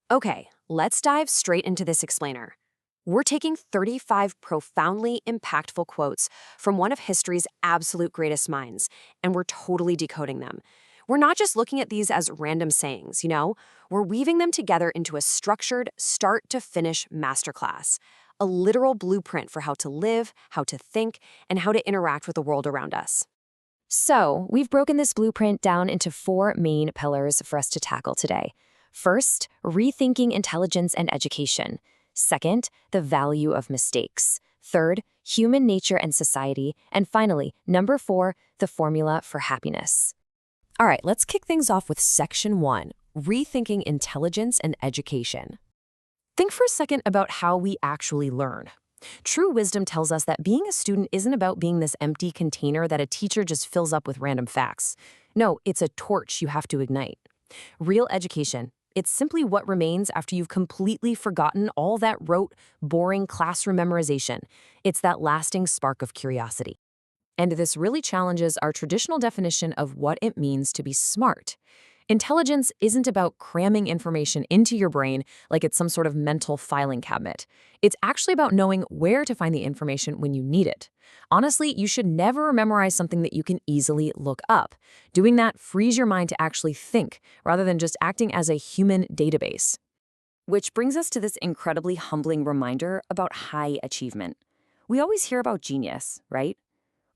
Okay, let's dive straight into this explainer. We're taking 35 profoundly impactful quotes from one of history's absolute greatest minds, and we're totally decoding them. We're not just looking at these as random sayings, we're weaving them together into a structured, start to finish masterclass, a literal blueprint for how to live, how to think, and how to interact with the world around us. So, we've broken this blueprint down into four main pillars for us to tackle today. First, rethinking intelligence and education. Second, the value of mistakes. Third, human nature and society. And finally, number four, the formula for happiness. All right, let's kick things off with Section 1, Rethinking Intelligence and Education. Think for a second about how we actually learn. True wisdom tells us that being a student isn't about being this empty container that a teacher just fills up with random facts. No, it's a torch you have to ignite. Real education, it's simply what remains after you've completely forgotten all that rote, boring classroom memorization. It's that lasting spark of curiosity. And this really challenges our traditional definition of what it means to be smart. Intelligence isn't about cramming information into your brain like it's some sort of mental filing cabinet. It's actually about knowing where to find the information when you need it. Honestly, you should never memorize something that you can easily look up. Doing that frees your mind to actually think, rather than just acting as a human database. Which brings us to this incredibly humbling reminder about high achievement. We always hear about genius, right?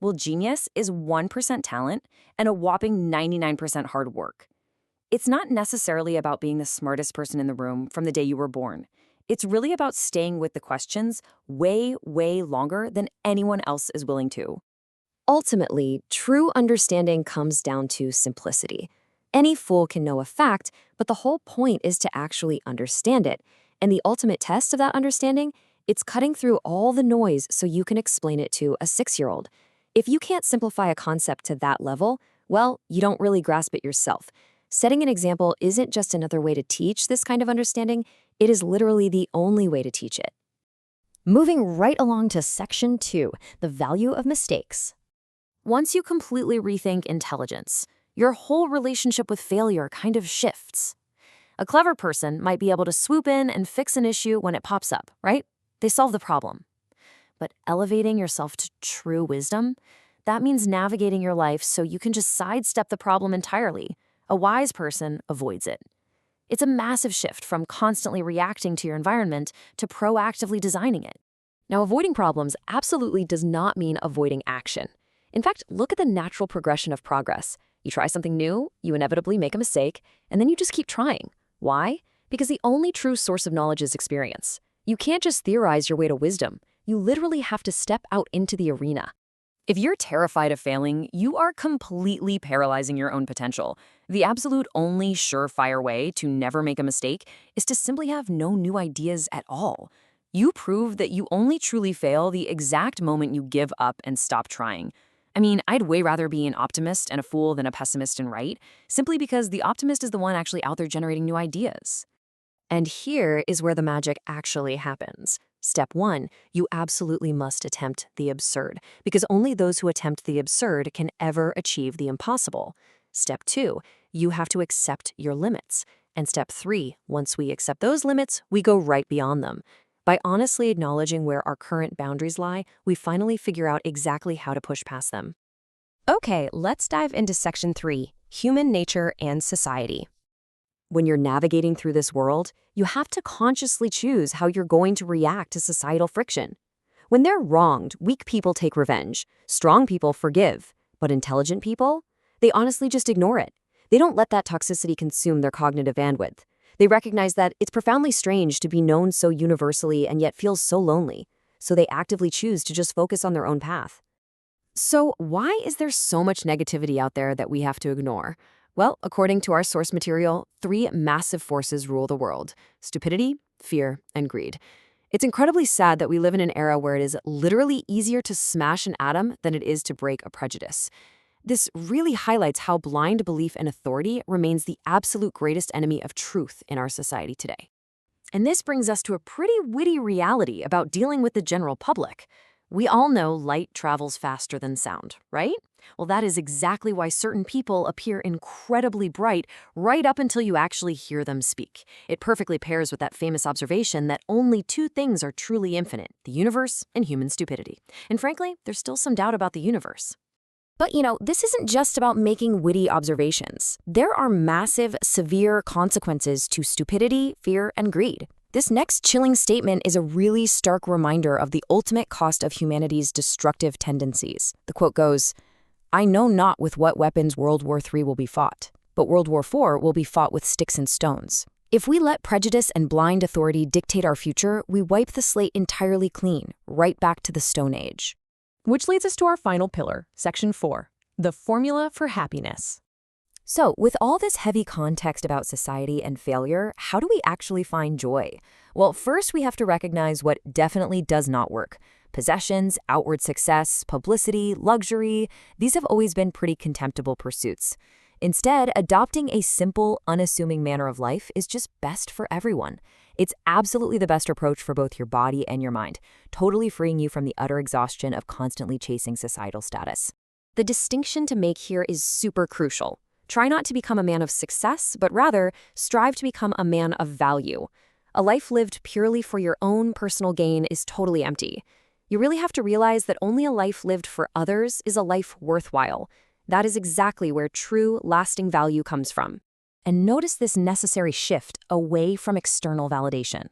Well, genius is 1% talent and a whopping 99% hard work. It's not necessarily about being the smartest person in the room from the day you were born. It's really about staying with the questions way, way longer than anyone else is willing to. Ultimately, true understanding comes down to simplicity. Any fool can know a fact, but the whole point is to actually understand it. And the ultimate test of that understanding, it's cutting through all the noise so you can explain it to a 6-year-old. If you can't simplify a concept to that level, well, you don't really grasp it yourself. Setting an example isn't just another way to teach this kind of understanding, it is literally the only way to teach it. Moving right along to Section 2, the value of mistakes. Once you completely rethink intelligence, your whole relationship with failure kind of shifts. A clever person might be able to swoop in and fix an issue when it pops up, right? They solve the problem. But elevating yourself to true wisdom, that means navigating your life so you can just sidestep the problem entirely. A wise person avoids it. It's a massive shift from constantly reacting to your environment to proactively designing it. Now, avoiding problems absolutely does not mean avoiding action. In fact, look at the natural progression of progress. You try something new, you inevitably make a mistake, and then you just keep trying. Why? Because the only true source of knowledge is experience. You can't just theorize your way to wisdom. You literally have to step out into the arena. If you're terrified of failing, you are completely paralyzing your own potential. The absolute only surefire way to never make a mistake is to simply have no new ideas at all. You prove that you only truly fail the exact moment you give up and stop trying. I mean, I'd way rather be an optimist and a fool than a pessimist and right, simply because the optimist is the one actually out there generating new ideas. And here is where the magic actually happens. Step 1, you absolutely must attempt the absurd, because only those who attempt the absurd can ever achieve the impossible. Step 2, you have to accept your limits. And step 3, once we accept those limits, we go right beyond them. By honestly acknowledging where our current boundaries lie, we finally figure out exactly how to push past them. Okay, let's dive into Section 3, human nature and society. When you're navigating through this world, you have to consciously choose how you're going to react to societal friction. When they're wronged, weak people take revenge. Strong people forgive. But intelligent people? They honestly just ignore it. They don't let that toxicity consume their cognitive bandwidth. They recognize that it's profoundly strange to be known so universally and yet feel so lonely. So they actively choose to just focus on their own path. So why is there so much negativity out there that we have to ignore? Well, according to our source material, 3 massive forces rule the world: stupidity, fear, and greed. It's incredibly sad that we live in an era where it is literally easier to smash an atom than it is to break a prejudice. This really highlights how blind belief in authority remains the absolute greatest enemy of truth in our society today. And this brings us to a pretty witty reality about dealing with the general public. We all know light travels faster than sound, right? Well, that is exactly why certain people appear incredibly bright right up until you actually hear them speak. It perfectly pairs with that famous observation that only two things are truly infinite: the universe and human stupidity. And frankly, there's still some doubt about the universe. But this isn't just about making witty observations. There are massive, severe consequences to stupidity, fear, and greed. This next chilling statement is a really stark reminder of the ultimate cost of humanity's destructive tendencies. The quote goes, "I know not with what weapons World War III will be fought, but World War IV will be fought with sticks and stones." If we let prejudice and blind authority dictate our future, we wipe the slate entirely clean, right back to the Stone Age. Which leads us to our final pillar, Section 4, the formula for happiness. So, with all this heavy context about society and failure, how do we actually find joy? Well, first we have to recognize what definitely does not work. Possessions, outward success, publicity, luxury, these have always been pretty contemptible pursuits. Instead, adopting a simple, unassuming manner of life is just best for everyone. It's absolutely the best approach for both your body and your mind, totally freeing you from the utter exhaustion of constantly chasing societal status. The distinction to make here is super crucial. Try not to become a man of success, but rather strive to become a man of value. A life lived purely for your own personal gain is totally empty. You really have to realize that only a life lived for others is a life worthwhile. That is exactly where true, lasting value comes from. And notice this necessary shift away from external validation.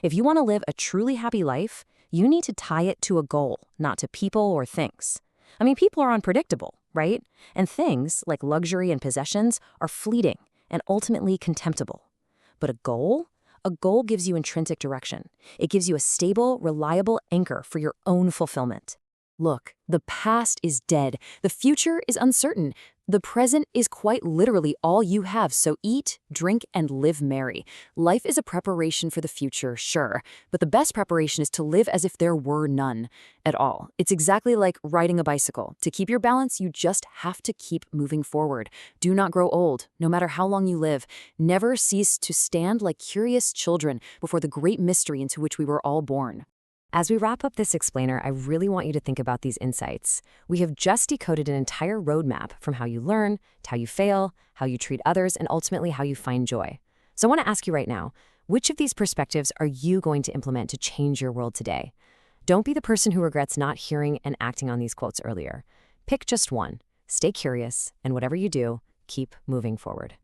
If you want to live a truly happy life, you need to tie it to a goal, not to people or things. I mean, people are unpredictable, right? And things, like luxury and possessions, are fleeting and ultimately contemptible. But a goal gives you intrinsic direction. It gives you a stable, reliable anchor for your own fulfillment. Look, the past is dead. The future is uncertain. The present is quite literally all you have, so eat, drink, and live merry. Life is a preparation for the future, sure, but the best preparation is to live as if there were none at all. It's exactly like riding a bicycle. To keep your balance, you just have to keep moving forward. Do not grow old, no matter how long you live. Never cease to stand like curious children before the great mystery into which we were all born. As we wrap up this explainer, I really want you to think about these insights. We have just decoded an entire roadmap from how you learn, to how you fail, how you treat others, and ultimately how you find joy. So I want to ask you right now, which of these perspectives are you going to implement to change your world today? Don't be the person who regrets not hearing and acting on these quotes earlier. Pick just one. Stay curious, and whatever you do, keep moving forward.